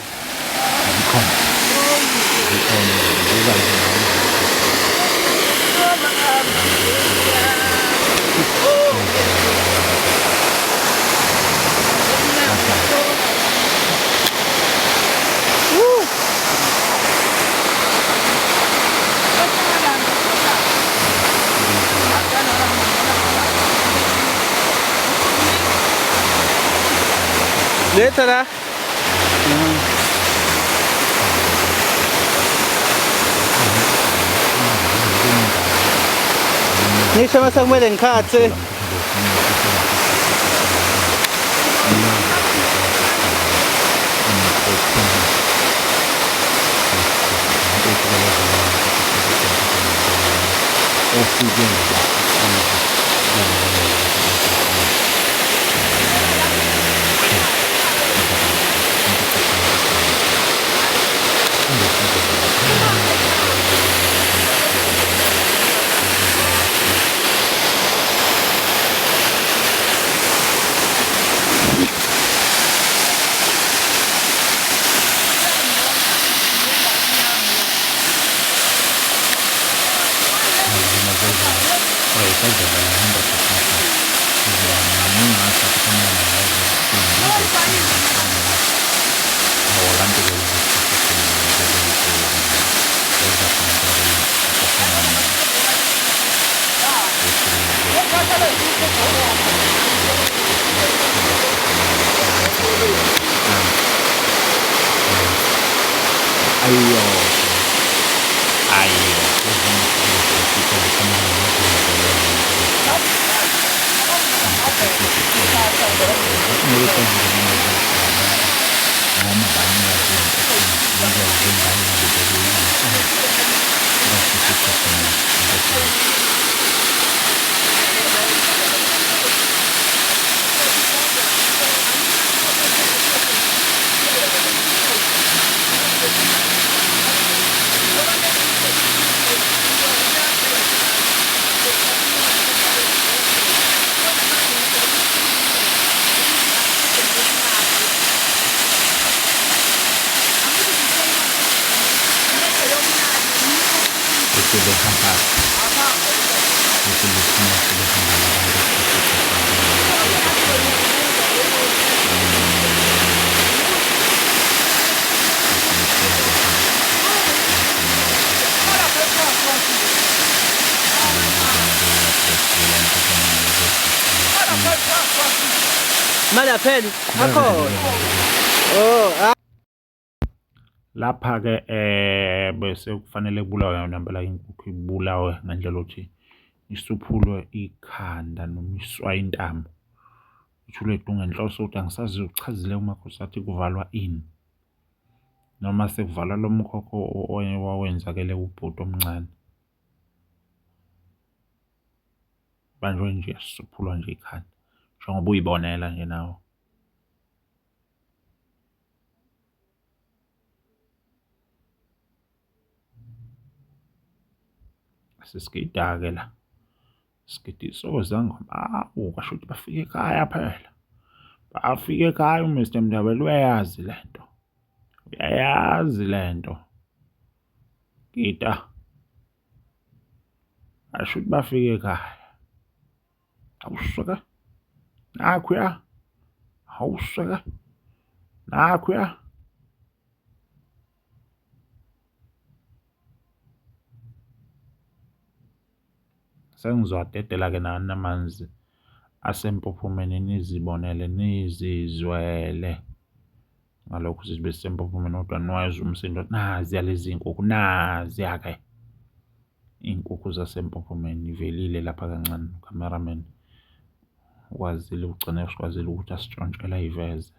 Later lah. Ni sama-sama dengan kaca. Mala phela akhona. Oh, lapha ke bese kufanele kubulawe yona impela inkukhu ibulawe ngandlela othi isuphulwe ikhanda noma iswaye intamo. Ithule edunga enhloso ukuthi angisazi ukuchazile umakhosi athi kuvalwa ini. Noma sekuvalwa lo mkhokho owenzakele ubhuti omncane. Banjwe nje yasuphulwa nje ikhanda. Njengoba uyibonela nje nawe. Sisigida-ke la. Sigidi sozangoma. Kasho ukuthi bafike ekhaya phela. Bafike ekhaya uMr Mndabela uyayazi lento. Uyayazi lento. Gida. Kasho ukuthi bafike ekhaya. Awusweka. Nakhuya. Awusweka. Nakhuya. Sengizwadedela ke namanzi asempophomeni nizibonele nizizwele ngalokho sibe sempophomeni kodwa niwazi umsindo nazi yalezi inkukhu nazi yake inkukhu zasempophomeni ivelile lapha kancane cameraman kwazile ugcine usikwazile ukuthi asitshontshela iveze.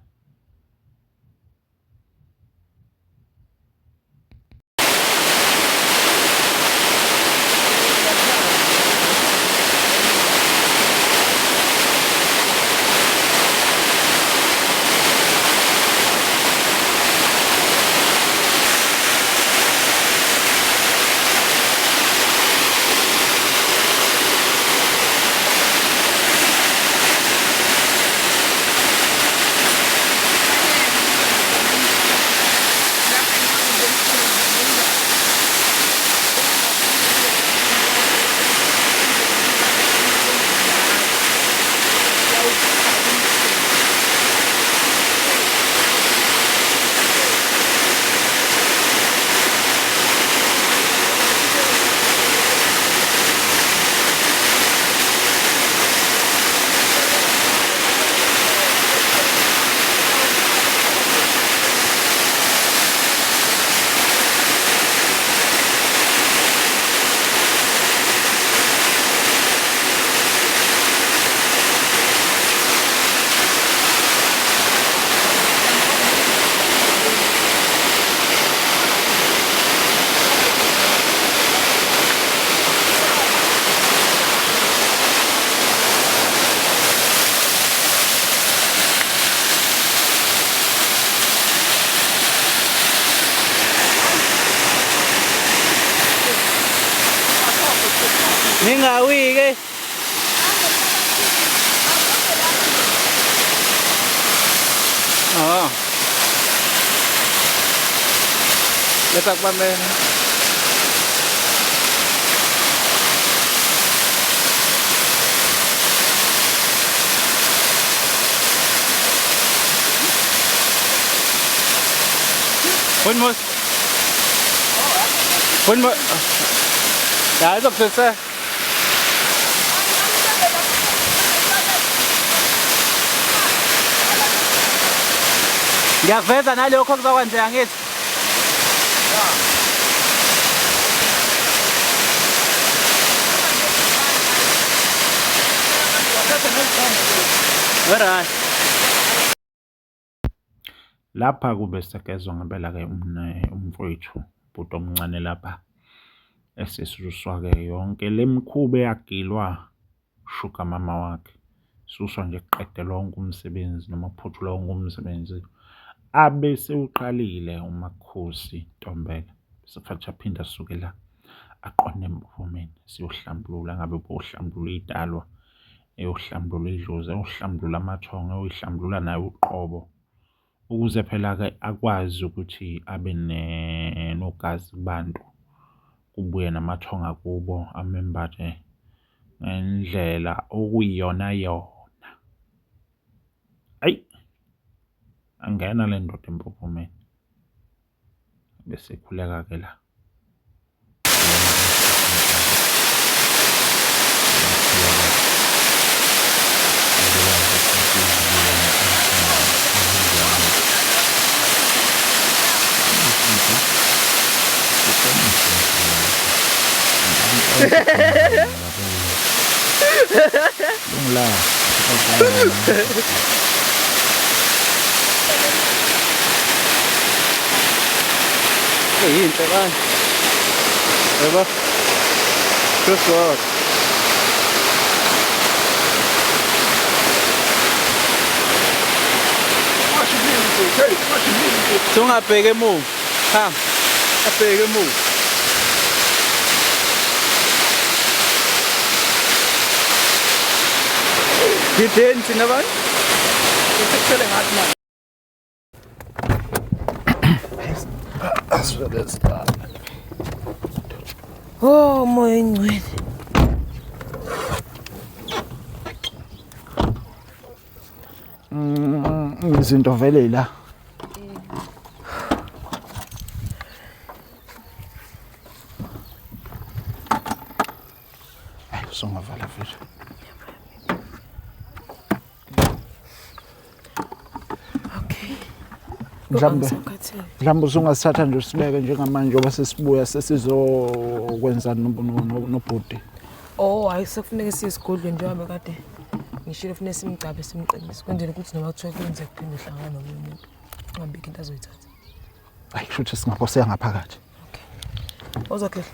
Ah. Let's talk about man. Pun mo. Ya, itu bisa. Ngiyakuveza nalokho kuzokwenzeka ngithi. Alright. Lapha kube sekezwa ngempela ke umfowethu bhuti omncane lapha esisuswa ke yonke lemkhuba eyagilwa shuka mama wakhe suswa nje kuqedelwa wonke umsebenzi noma kuphuthulwa wonke umsebenzi abe sewuqalile uMakhosi Ntombela sefatsha phinda suke la aqonde emphumeni siyohlambulula ngabe bohlambulula idalwa eyohlambulula idlozi eyohlambulula amathongo eyohlambulula nayo uqobo ukuze phela ke akwazi ukuthi abe nogazi kubantu kubuye namathonga kubo amembathe ngendlela okuyiyona yona ayi angena le ndoda empophomeni bese khuleka ke la Yinto kan. Yebo. Kusot. Sungabheke emuva. Hamba. Abheke emuva. Gidensi nabantu. Sekuthele ngathi manje. Oh, moya ingcwele. izinto vele la songavala futhi mhlawumbe usungasithatha nje usibeke njengamanje ngoba sesibuya sesizokwenza nobhuti. Oh, hayi sekufuneka siyesigodlweni njengoba kade ngishilo kufanele simgcabe simqinise kwenzela ukuthi noma kuthiwa kwenze kuphinde uhlangana nomunye umuntu ungabiki into azoyithatha. Hayi futhi singaphoseka ngaphakathi. Okay. Ozokhe.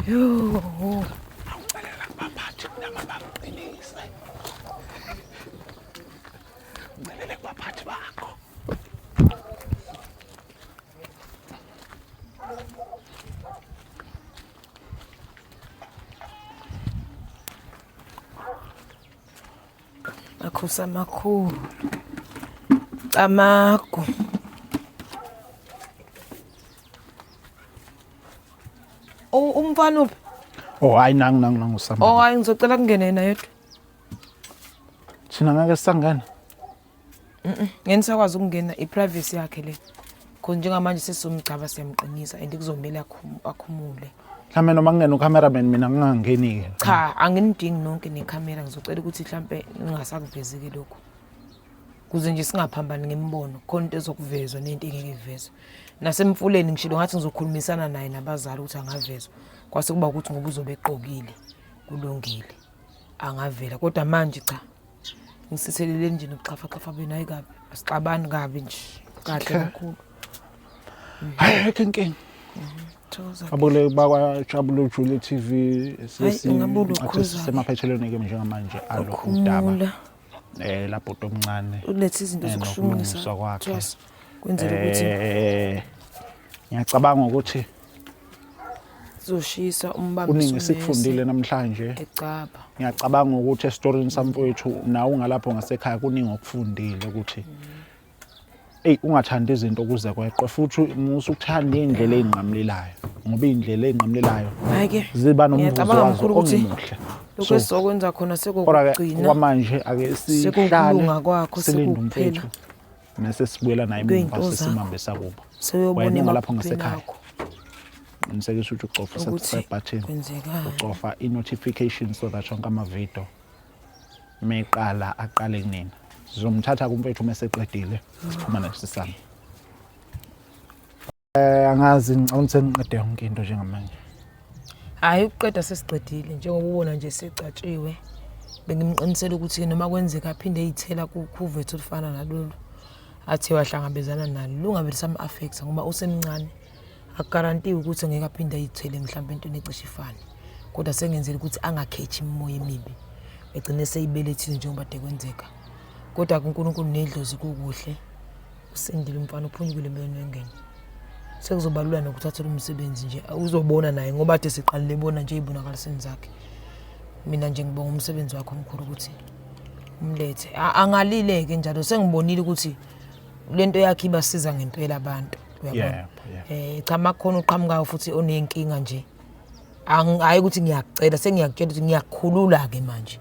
Yo, awucalela kubaphathi nangabaqinisa. Ngicelele kubaphathi bakho. Makhosi makhulu. Amago. Umfana uphi? Oh hayi nangu usama. Oh hayi ngizocela kungene yena yedwa. Thina ngeke sisangena. Ngeni sakwazi ukungena iprivacy yakhe le. Khona njengamanje sesizomgcaba siyamqinisa and kuzomela akhumule. Mhlawumbe noma kungena ucameraman mina ngingangeni ke. Cha, anginidingi nonke necamera ngizocela ukuthi mhlambe ningasakuvezeki lokho. Kuze nje singaphambani ngembono khona into ezokuvezwa nento engeke ivezwe. Nasemfuleni ngishilo ngathi ngizokhulumisana naye nabazali ukuthi angavezwa. Kwase kuba ukuthi ngoba uzobe eqokile kulungile. Angavela kodwa manje cha. Ngisithelele nje nokuxafa xafa bena ayikabi. Asixabani kabi nje. Kahle kakhulu. hayi inkingi Thokoza. abule bakwaJabulu Jule TV ungabula ukhuza. semaphetshelweni ke njengamanje alo udaba Ukhumula. lapho utomncane Ulethe izinto zokushumisa. nokulungiswa kwakhe. Thwasa. Kwenzela ukuthi ngiyacabanga ukuthi zoshisa umbambi kuningi sikufundile namhlanje. ecaba. Ngiyacabanga ukuthi esitorini samfowethu nawe ungalapho ngasekhaya kuningi okufundile ukuthi ungathanda izinto kuze kweqe futhi musu uthanda indlela ezinqamlelayo ngoba indlela ezinqamlelayo Hayike. ziba nomvuzo wazo ukuthi omuhle. lokho esizokwenza khona Kodwa sekugcina. kwamanje ake Sekulunga kwakho silinde sekuphela. umfethu mase sibuyela naye Kuyinto emva zakho. sesimambisa kubo. Sewuyobona Wena ungalapho emaphupeni ngasekhaya. akho Ngisekisa ukuthi ucofa ukuthi subscribe button. kwenzekani. Ucofa i-notification so that yonke ama-video meqala aqale kunina. Sizomthatha kumfethu meseqedile siphuma nesisami. Angazi ngicabanga sengiqede yonke into njengamanje. Hayi ukuqeda sesiqedile njengoba ubona nje secatshiwe. Bengimqinisela ukuthi noma kwenzeka aphinde eyithela kuvethu olufana nalolu. Athi wahlangabezana nalo lungabe lisama affects ngoba usemncane. Akugarantiwe ukuthi ngeke aphinde ayithele mhlawumbe into enecishe ifane. Kodwa sengenzele ukuthi angakhethi imimoya emibi. Egcine seyibelethile njengoba de kwenzeka. Kodwa kuNkulunkulu nedlozi kukuhle. Usindile umfana uphunyukile empilweni wengene. Sekuzobalula nokuthathela umsebenzi nje uzobona naye ngoba ade siqalile ebona nje izibonakaliseni zakhe. Mina nje ngibonga umsebenzi wakho omkhulu ukuthi umlethe angalileke njalo sengibonile ukuthi lento yakhe ibasiza ngempela abantu uyabona. Cha amakhono uqhamukayo futhi onenkinga nje hayi ukuthi ngiyakucela sengiyakutshela ukuthi ngiyakukhulula ke manje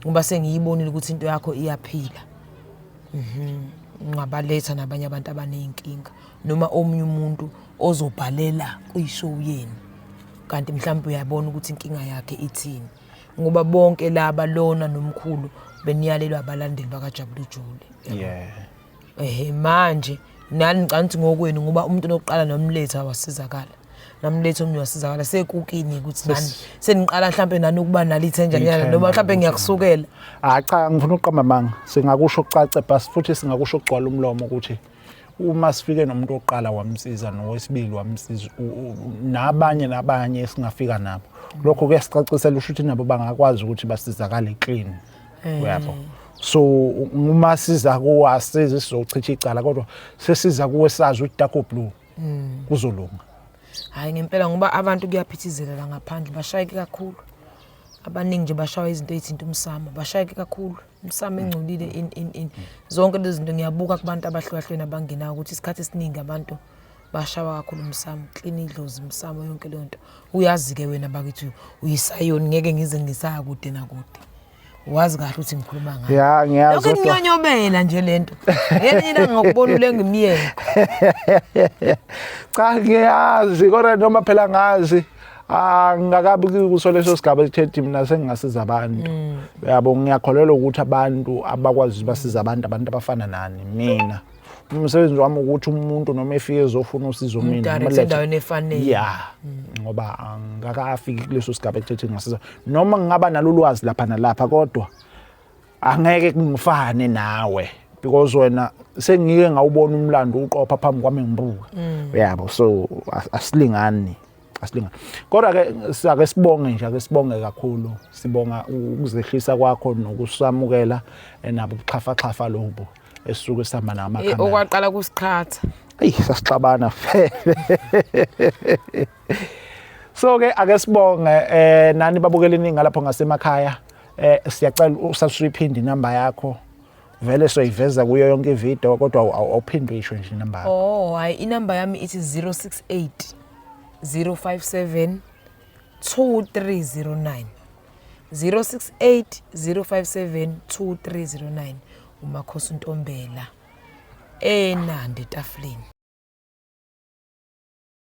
ngoba sengiyibonile ukuthi into yakho iyaphila. Ngabaletha nabanye abantu abanenkinga noma omunye umuntu ozobhalela kuyishow yenu kanti mhlawumbe uyabona ukuthi inkinga yakhe ithini ngoba bonke laba lona nomkhulu beniyalelwa abalandeli bakaJabulu Jule. Manje nani ngicabanga ngokwenu ngoba umuntu onokuqala nomletha wasizakala namletha omnye wasizakala sekukini ukuthi nani seniqala mhlawumbe nani ukuba nalithenjanyana noma mhlawumbe ngiyakusukela. Cha ngifuna uqamba manga singakusho kucace basi futhi singakusho kugcwala umlomo ukuthi uma sifike nomuntu oqala wamsiza nowesibili wamsiza nabanye esingafika nabo lokho kuyasicacisela ukuthi nabo bangakwazi ukuthi basizakale clean uyabo. So uma siza kuwasiza sizochitha icala kodwa sesiza kuwe sazi ukuthi Darko Blue kuzolunga. Hayi ngempela ngoba abantu kuyaphithizela la ngaphandle bashayeke kakhulu. Abaningi nje bashawa izinto ezithinta umsamo bashayeke kakhulu. Umsamo engcolile in zonke lezi zinto ngiyabuka kubantu abahlukahlene abangenayo ukuthi isikhathi esiningi abantu bashawa kakhulu umsamo clean idlozi umsamo yonke le nto. Uyazi ke wena bakithi uyisayoni ngeke ngize ngisaya kude nakude. Wazi kahle ukuthi ngikhuluma ngayo. Ya ngiyazi lokho nginyonyobela nje lento. Ngelinye ilanga ngokubona ule ngimiyeka. Cha ngiyazi kodwa noma phela ngazi ngakabi kuso leso sigaba esithethi mina sengingasiza abantu. Yabo ngiyakholelwa ukuthi abantu abakwazi basiza abantu abafana nani mina. Umsebenzi wami ukuthi umuntu noma efike ezofuna usizo mina noma endaweni efanele. Yeah. Ngoba angakafiki kuleso sigaba esithethi ngasiza noma ngingaba nalolwazi lapha nalapha kodwa angeke ngifane nawe because wena sengike ngawubona umlando uqopha phambi kwami ngibuka. Yabo so asilingani. Kodwa ke sake sibonge nje ake sibonge kakhulu sibonga ukuzehlisa kwakho nokusamukela nabo ubuxhafaxhafa lobo esisuke sihamba namakhaya okwaqala kusiqhatha sasixabana so ke ake sibonge nani babukela iningi lapho ngasemakhaya siyacela usasiphinde inamba yakho vele soyiveza kuyo yonke ivideo kodwa awuphinde uyisho nje inamba yakho. Hayi inamba yami ithi 068 057 2309 068 057 2309 uMakhosi Ntombela eNandi eTafuleni.